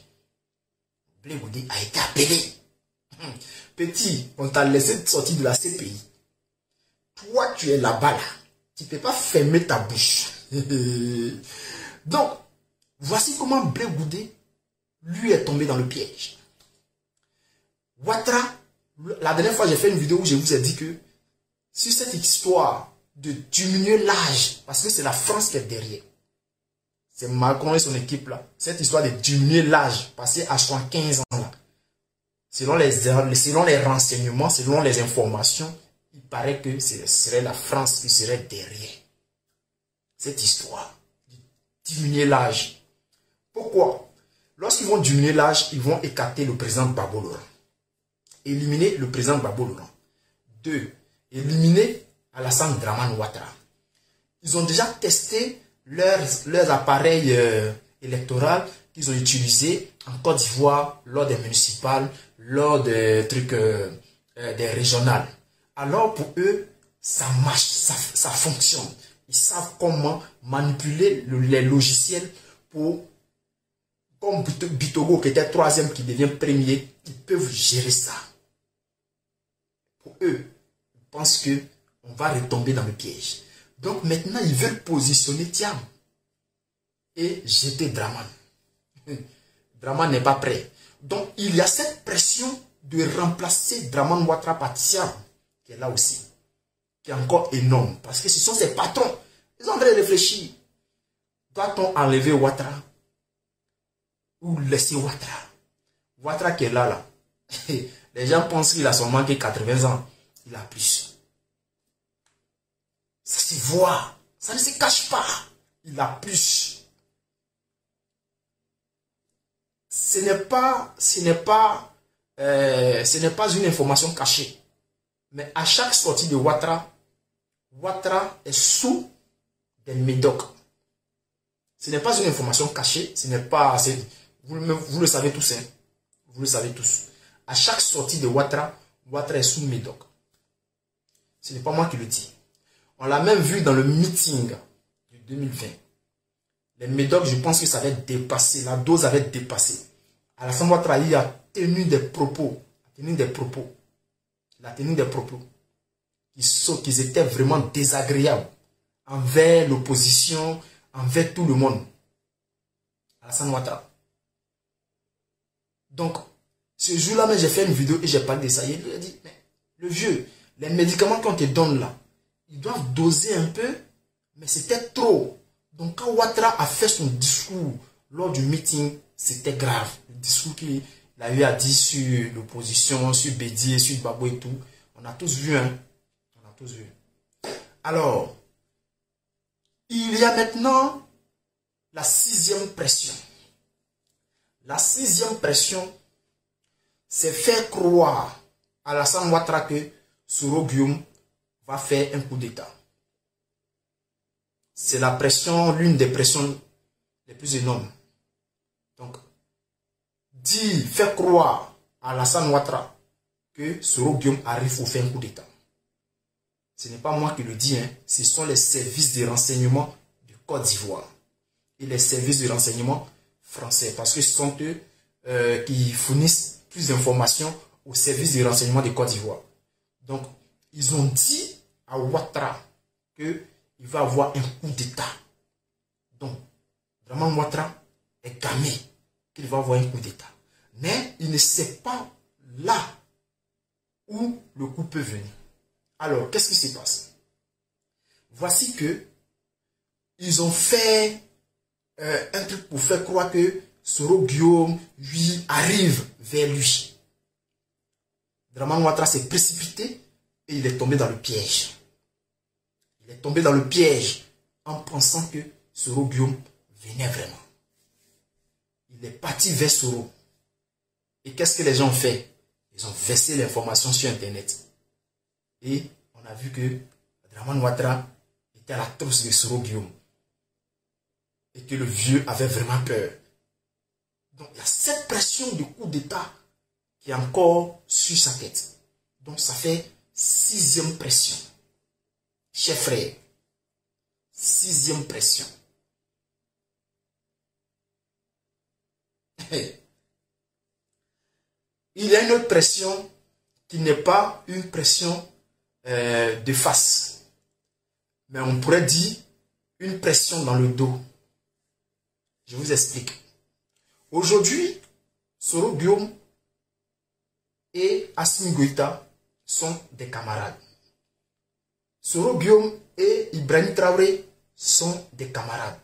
Blé Goudé a été appelé. Petit, on t'a laissé sortir de la CPI. Toi, tu es là-bas, là. Tu ne peux pas fermer ta bouche. Donc, voici comment Blé Goudé, lui, est tombé dans le piège. Ouattara, la dernière fois, j'ai fait une vidéo où je vous ai dit que sur cette histoire de diminuer l'âge, parce que c'est la France qui est derrière. C'est Macron et son équipe là. Cette histoire de diminuer l'âge, passer à 75 ans là. Selon les renseignements, selon les informations, il paraît que ce serait la France qui serait derrière cette histoire de diminuer l'âge. Pourquoi? Lorsqu'ils vont diminuer l'âge, ils vont écarter le président Gbagbo Laurent. Éliminer le président Gbagbo Laurent. 2. Éliminer Alassane Dramane Ouattara. Ils ont déjà testé leurs appareils électoraux qu'ils ont utilisé en Côte d'Ivoire lors des municipales, lors des trucs des régionales. Alors pour eux, ça marche, ça fonctionne. Ils savent comment manipuler les logiciels pour, comme Bitogo qui était troisième, qui devient premier, ils peuvent gérer ça. Pour eux, ils pensent que on va retomber dans le piège. Donc maintenant, ils veulent positionner Thiam et jeter Draman. Draman n'est pas prêt. Donc il y a cette pression de remplacer Draman Ouattara par Thiam, qui est là aussi, qui est encore énorme. Parce que ce sont ses patrons. Ils ont en train de réfléchir. Doit-on enlever Ouattara ou laisser Ouattara? Ouattara qui est là. Les gens pensent qu'il a seulement 80 ans. Il a plus. Ça se voit. Ça ne se cache pas. Il a plus. Ce n'est pas une information cachée. Mais à chaque sortie de Ouattara, Ouattara est sous des médocs. Ce n'est pas une information cachée. Ce n'est pas. Vous le savez tous. Hein? Vous le savez tous. À chaque sortie de Ouattara, Ouattara est sous médoc. Ce n'est pas moi qui le dis. On l'a même vu dans le meeting de 2020. Les médocs, je pense que ça avait dépassé. La dose avait dépassé. Alassane Ouattara a tenu des propos. Il a tenu des propos qui étaient vraiment désagréables envers l'opposition, envers tout le monde. Alassane Ouattara. Donc, ce jour-là, j'ai fait une vidéo et j'ai parlé de ça. Il a dit, mais le vieux, les médicaments qu'on te donne là, ils doivent doser un peu, mais c'était trop. Donc, quand Ouattara a fait son discours lors du meeting, c'était grave. Le discours qu'il a eu à dire sur l'opposition, sur Bédié, sur Gbagbo et tout. On a tous vu, hein. On a tous vu. Alors, il y a maintenant la 6e pression. La 6e pression, c'est faire croire à Alassane Ouattara que Soro Guillaume va faire un coup d'État. C'est la pression, l'une des pressions les plus énormes. Donc, faire croire à Alassane Ouattara que Soro Guillaume arrive pour faire un coup d'État. Ce n'est pas moi qui le dis, hein. Ce sont les services de renseignement de Côte d'Ivoire et les services de renseignement français, parce que ce sont eux qui fournissent plus d'informations aux services de renseignement de Côte d'Ivoire. Donc, ils ont dit à Ouattara qu'il va avoir un coup d'État. Donc, vraiment, Ouattara est gamé qu'il va avoir un coup d'État. Mais il ne sait pas là où le coup peut venir. Alors, qu'est-ce qui se passe? Voici que ils ont fait un truc pour faire croire que Soro Guillaume, lui, arrive vers lui. Draman Ouattara s'est précipité et il est tombé dans le piège. Il est tombé dans le piège en pensant que Soro Guillaume venait vraiment. Il est parti vers Soro. Et qu'est-ce que les gens ont fait? Ils ont versé l'information sur Internet. Et on a vu que Draman Ouattara était à la trousse de Soro Guillaume. Et que le vieux avait vraiment peur. Donc il y a cette pression du coup d'État qui est encore sur sa tête. Donc ça fait 6e pression. Chers frères, 6e pression. Il y a une autre pression qui n'est pas une pression de face. Mais on pourrait dire une pression dans le dos. Je vous explique. Aujourd'hui, Soro Guillaume et Assimi Goïta sont des camarades. Soro Guillaume et Ibrahim Traoré sont des camarades.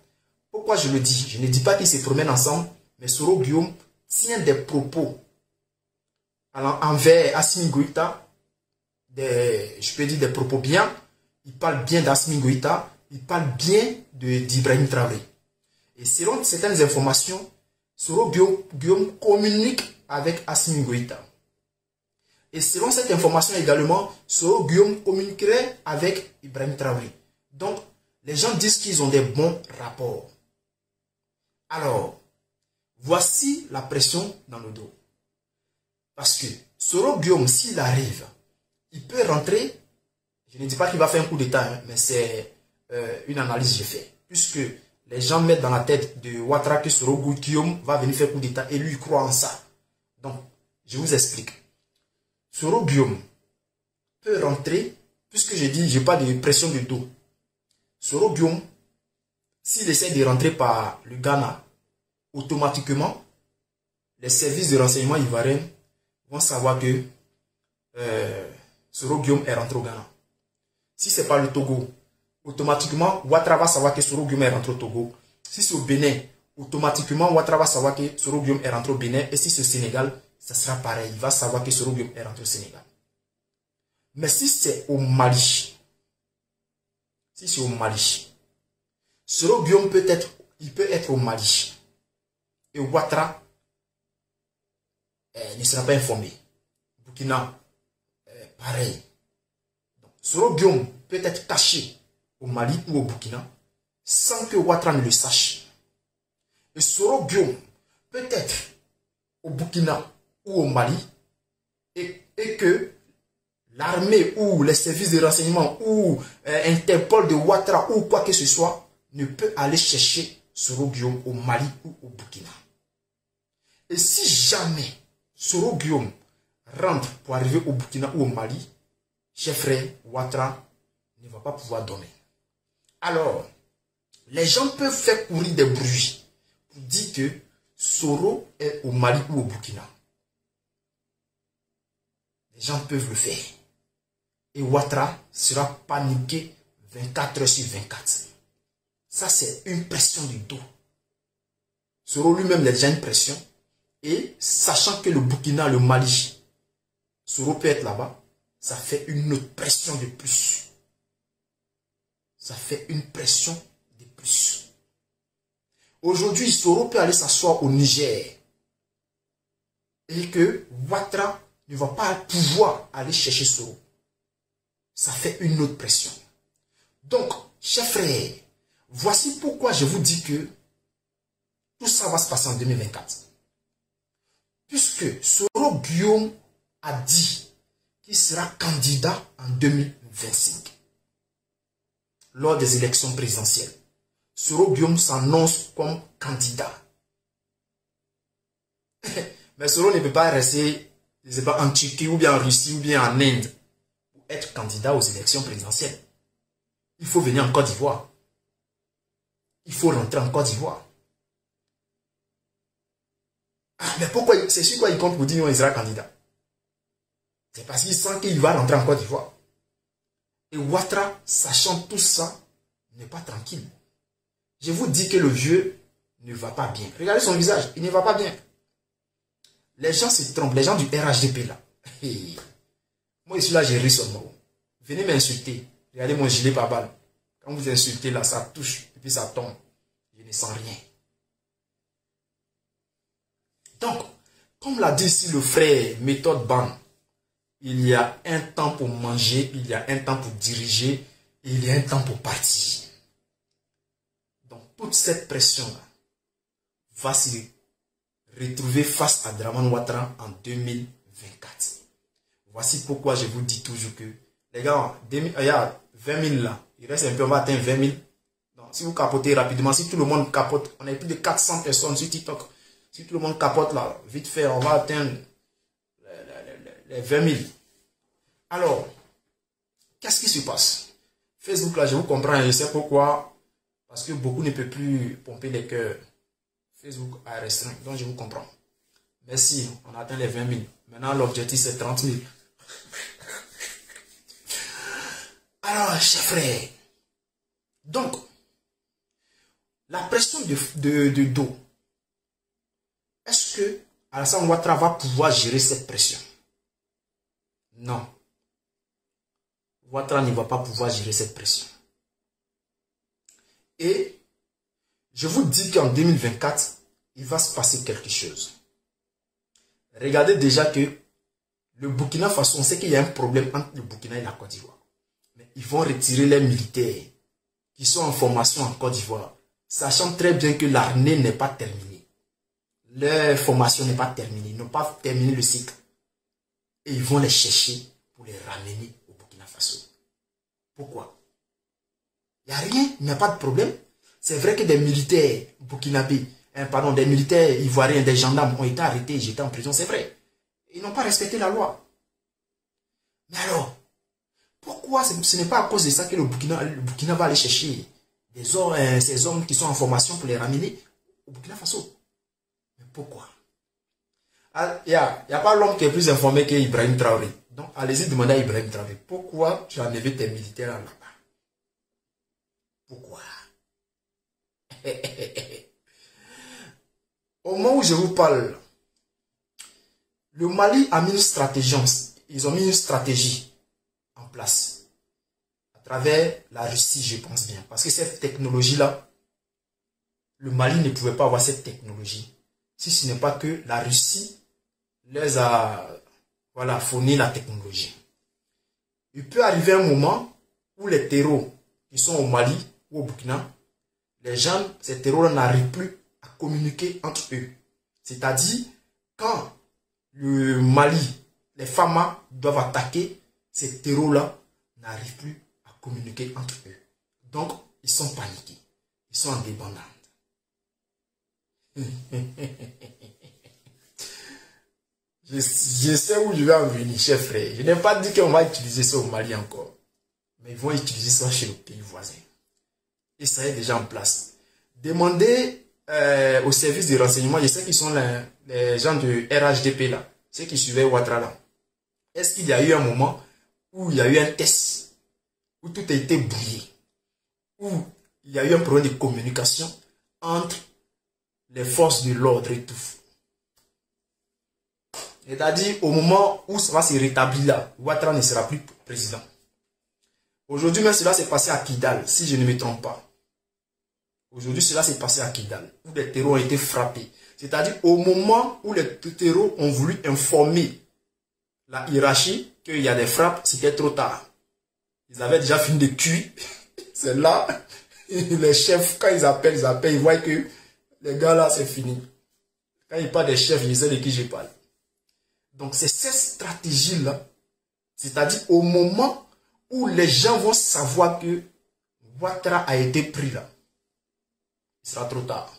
Pourquoi je le dis? Je ne dis pas qu'ils se promènent ensemble, mais Soro Guillaume tient des propos envers Assimi Goïta, je peux dire des propos bien. Il parle bien d'Assimi Goïta, il parle bien d'Ibrahim Traoré. Et selon certaines informations, Soro Guillaume communique avec Assimi Goïta. Et selon cette information également, Soro Guillaume communiquerait avec Ibrahim Traoré. Donc, les gens disent qu'ils ont des bons rapports. Alors, Voici la pression dans le dos. Parce que Soro Guillaume, s'il arrive, il peut rentrer. Je ne dis pas qu'il va faire un coup d'état, hein, mais c'est une analyse que j'ai faite. Puisque les gens mettent dans la tête de Ouattara que Soro Guillaume va venir faire coup d'état et lui il croit en ça. Donc, je vous explique. Soro Guillaume peut rentrer, puisque je dis, je n'ai pas de pression de dos. Soro Guillaume, s'il essaie de rentrer par le Ghana, automatiquement, les services de renseignement ivoiriens vont savoir que Soro Guillaume est rentré au Ghana. Si c'est pas le Togo, automatiquement, Ouattara va savoir que Soro Guillaume est rentré au Togo. Si c'est au Bénin, automatiquement, Ouattara va savoir que Soro Guillaume est rentré au Bénin. Et si c'est au Sénégal, ça sera pareil. Il va savoir que Soro Guillaume est rentré au Sénégal. Mais si c'est au Mali, Soro Guillaume peut être au Mali. Et Ouattara ne sera pas informé. Burkina, pareil. Soro Guillaume peut être caché au Mali ou au Burkina sans que Ouattara ne le sache. Et Soro Guillaume peut être au Burkina ou au Mali et que l'armée ou les services de renseignement ou Interpol de Ouattara ou quoi que ce soit ne peut aller chercher Soro Guillaume au Mali ou au Burkina. Et si jamais Soro Guillaume rentre pour arriver au Burkina ou au Mali, chef frère, Ouattara ne va pas pouvoir dormir. Alors, les gens peuvent faire courir des bruits pour dire que Soro est au Mali ou au Burkina. Les gens peuvent le faire. Et Ouattara sera paniqué 24 heures sur 24. Ça, c'est une pression du dos. Soro lui-même a déjà une pression. Et sachant que le Burkina, le Mali, Soro peut être là-bas, ça fait une autre pression de plus. Ça fait une pression de plus. Aujourd'hui, Soro peut aller s'asseoir au Niger. Et que Ouattara ne va pas pouvoir aller chercher Soro. Ça fait une autre pression. Donc, chers frères, voici pourquoi je vous dis que tout ça va se passer en 2024. Puisque Soro Guillaume a dit qu'il sera candidat en 2025. Lors des élections présidentielles. Soro Guillaume s'annonce comme candidat. Mais Soro ne peut pas rester, je ne sais pas, en Turquie ou bien en Russie ou bien en Inde pour être candidat aux élections présidentielles. Il faut venir en Côte d'Ivoire. Il faut rentrer en Côte d'Ivoire. Ah, mais pourquoi? C'est sur quoi il compte pour dire qu'il sera candidat? C'est parce qu'il sent qu'il va rentrer en Côte d'Ivoire. Et Ouattara, sachant tout ça, n'est pas tranquille. Je vous dis que le vieux ne va pas bien. Regardez son visage, il ne va pas bien. Les gens se trompent, les gens du RHDP là. Hey. Moi, ici là, j'ai ri seulement. Venez m'insulter. Regardez mon gilet par balle. Quand vous insultez là, ça touche et puis ça tombe. Je ne sens rien. Donc, comme l'a dit ici le frère Méthode Ban, il y a un temps pour manger, il y a un temps pour diriger, et il y a un temps pour partir. Donc, toute cette pression-là va se retrouver face à Draman Ouattara en 2024. Voici pourquoi je vous dis toujours que, les gars, il y a 20 000 là, il reste un peu, on va atteindre 20 000. Donc, si vous capotez rapidement, si tout le monde capote, on a plus de 400 personnes sur TikTok. Si tout le monde capote là, vite fait, on va atteindre les 20 000. Alors, qu'est-ce qui se passe? Facebook là, je vous comprends, je sais pourquoi. Parce que beaucoup ne peuvent plus pomper les cœurs. Facebook a restreint, donc je vous comprends. Merci, on a atteint les 20 000. Maintenant, l'objectif c'est 30 000. Alors, chers frères, donc, la pression de dos, est-ce que Alassane Ouattara va pouvoir gérer cette pression? Non. Ouattara ne va pas pouvoir gérer cette pression. Et je vous dis qu'en 2024, il va se passer quelque chose. Regardez déjà que le Burkina Faso, on sait qu'il y a un problème entre le Burkina et la Côte d'Ivoire. Mais ils vont retirer les militaires qui sont en formation en Côte d'Ivoire, sachant très bien que l'armée n'est pas terminée. leur formation n'est pas terminée, ils n'ont pas terminé le cycle. Et ils vont les chercher pour les ramener au Burkina Faso. Pourquoi? Il n'y a rien, il n'y a pas de problème. C'est vrai que des militaires burkinabés, des militaires ivoiriens, des gendarmes ont été arrêtés, j'étais en prison, c'est vrai. Ils n'ont pas respecté la loi. Mais alors, pourquoi ce n'est pas à cause de ça que le Burkina va aller chercher ces hommes qui sont en formation pour les ramener au Burkina Faso? Mais pourquoi? Il n'y a pas l'homme qui est plus informé qu'Ibrahim Traoré. Donc, allez-y demander à Ibrahim Traoré, pourquoi tu as enlevé tes militaires là-bas? Pourquoi? Au moment où je vous parle, le Mali a mis une stratégie, ils ont mis une stratégie en place à travers la Russie, je pense bien. Parce que cette technologie-là, le Mali ne pouvait pas avoir cette technologie si ce n'est pas que la Russie les a fourni la technologie. Il peut arriver un moment où les terreaux qui sont au Mali ou au Burkina, ces terreaux-là n'arrivent plus à communiquer entre eux. C'est-à-dire, quand le Mali, les FAMA doivent attaquer, ces terreaux-là n'arrivent plus à communiquer entre eux. Donc, ils sont paniqués. Ils sont en débandade. Je sais où je vais en venir, chef frère. Je n'ai pas dit qu'on va utiliser ça au Mali encore. Mais ils vont utiliser ça chez le pays voisin. Et ça est déjà en place. Demandez au service de renseignement, je sais qu'ils sont les gens de RHDP là, ceux qui suivaient Ouattara là. Est-ce qu'il y a eu un moment où il y a eu un test, où tout a été brouillé, où il y a eu un problème de communication entre les forces de l'ordre et tout? C'est-à-dire, au moment où ça va se rétablir là, Ouattara ne sera plus président. Aujourd'hui, même cela s'est passé à Kidal, si je ne me trompe pas. Aujourd'hui, cela s'est passé à Kidal, où les terreaux ont été frappés. C'est-à-dire, au moment où les terreaux ont voulu informer la hiérarchie qu'il y a des frappes, c'était trop tard. Ils avaient déjà fini de cuire. C'est là, les chefs, quand ils appellent, ils voient que les gars là, c'est fini. Quand ils parlent des chefs, ils savent de qui je parle. Donc, c'est cette stratégie-là, c'est-à-dire au moment où les gens vont savoir que Ouattara a été pris là, il sera trop tard.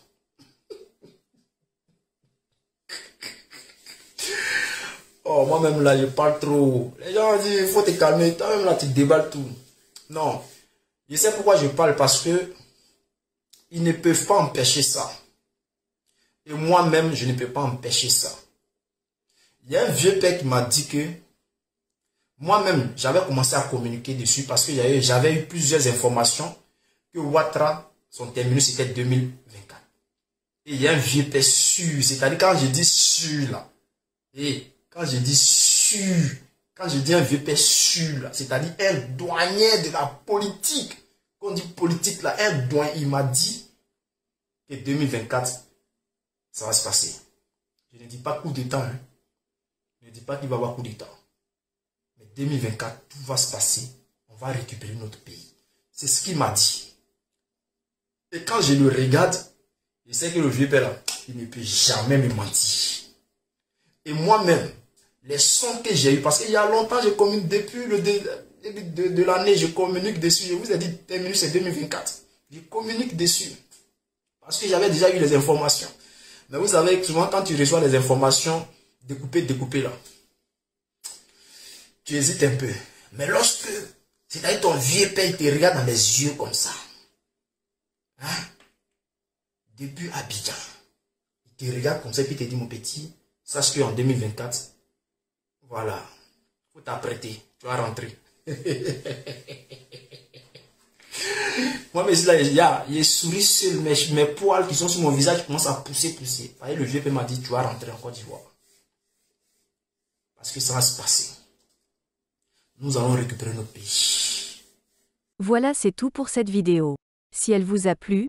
Oh, moi-même là, je parle trop. Les gens disent, il faut te calmer. Toi-même là, tu déballes tout. Non. Je sais pourquoi je parle, parce que ils ne peuvent pas empêcher ça. Et moi-même, je ne peux pas empêcher ça. Il y a un vieux père qui m'a dit que moi-même, j'avais commencé à communiquer dessus parce que j'avais eu plusieurs informations que Ouattara, son terminus, c'était 2024. Et il y a un vieux père sûr, c'est-à-dire quand je dis sûr là, et quand je dis sûr, quand je dis un vieux père sûr là, c'est-à-dire un douanier de la politique, quand on dit politique là, un douanier, il m'a dit que 2024, ça va se passer. Je ne dis pas coup d'état, hein. Je ne dis pas qu'il va y avoir coup d'état. Mais 2024, tout va se passer. On va récupérer notre pays. C'est ce qu'il m'a dit. Et quand je le regarde, je sais que le vieux père là, il ne peut jamais me mentir. Et moi-même, les sons que j'ai eu, parce qu'il y a longtemps, je communique depuis le début de l'année, je communique dessus. Je vous ai dit, terminé, c'est 2024. Je communique dessus. Parce que j'avais déjà eu les informations. Mais vous savez, souvent, quand tu reçois les informations, découpées là, tu hésites un peu. Mais lorsque, c'est-à-dire ton vieux père, il te regarde dans les yeux comme ça. Hein? Depuis Abidjan. Il te regarde comme ça et puis il te dit, mon petit, sache qu'en 2024, voilà, il faut t'apprêter, tu vas rentrer. Moi, mais là, il sourit seul, mes poils qui sont sur mon visage commencent à pousser. Le vieux père m'a dit, tu vas rentrer en Côte d'Ivoire. Parce que ça va se passer. Nous allons récupérer notre pays. Voilà, c'est tout pour cette vidéo. Si elle vous a plu,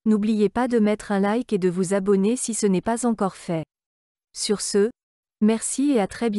n'oubliez pas de mettre un like et de vous abonner si ce n'est pas encore fait. Sur ce, merci et à très bientôt.